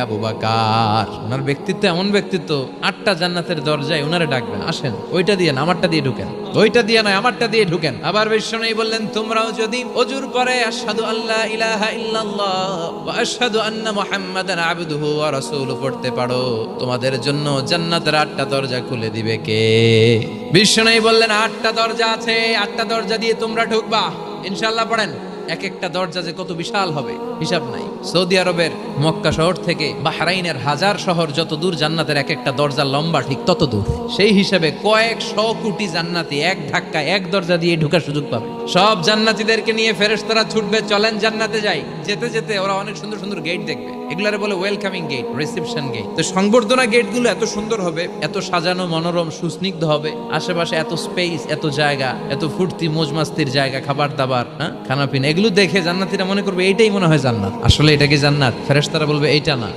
আবু বকর। ওনার ব্যক্তিত্ব এমন ব্যক্তিত্ব, 8টা জান্নাতের দরজায় ওনারে ডাকবেন, আসেন ওইটা দিয়ে না আমারটা দিয়ে ঢুকেন, ওইটা দিয়ে না আমারটা দিয়ে ঢুকেন। আবার বিশ্বনবী বললেন, তোমরাও যদি ওযুর পরে আশহাদু আল্লা ইলাহা ইল্লাল্লাহ ওয়া আশহাদু আন্না মুহাম্মাদান আবদুহু ওয়া রাসূলুহু পড়তে পারো, তোমাদের জন্য জান্নাতের 8টা দরজা খুলে দিবে কে? বিশ্বনবী বললেন, 8টা দরজা আছে, 8টা দরজা দিয়ে তোমরা ঢুকবা ইনশাআল্লাহ। পড়েন, এক একটা দরজা যে কত বিশাল হবে হিসাব নাই। সৌদি আরবের মক্কা শহর থেকে বাহরাইনের হাজার শহর যত দূর, জান্নাতের এক একটা দরজা লম্বা ঠিক তত দূর। সেই হিসাবে কয়েকশো কোটি জান্নাতি এক ধাক্কায় এক দরজা দিয়ে ঢোকার সুযোগ পাবে। সব জান্নাতীদেরকে নিয়ে ফেরেশতারা ছুটবে, চলেন জান্নাতে যাই। যেতে যেতে ওরা অনেক সুন্দর সুন্দর গেট দেখবে, এগুলারে বলে ওয়েলকামিং গেট, রিসেপশন গেট। তো সংবর্ধনা গেটগুলো এত সুন্দর হবে, এত সাজানো মনোরম সুস্নিগ্ধ হবে, আশেপাশে এত স্পেস, এত জায়গা, এত ফুর্তি মজমাস্তির জায়গা, খাবার দাবার, খানা পিনা, এগুলো দেখে জান্নাতীরা মনে করবে এইটাই মনে হয় জান্নাত। আসলে এটা কি জান্নাত? ফেরেশতারা বলবে এইটা না।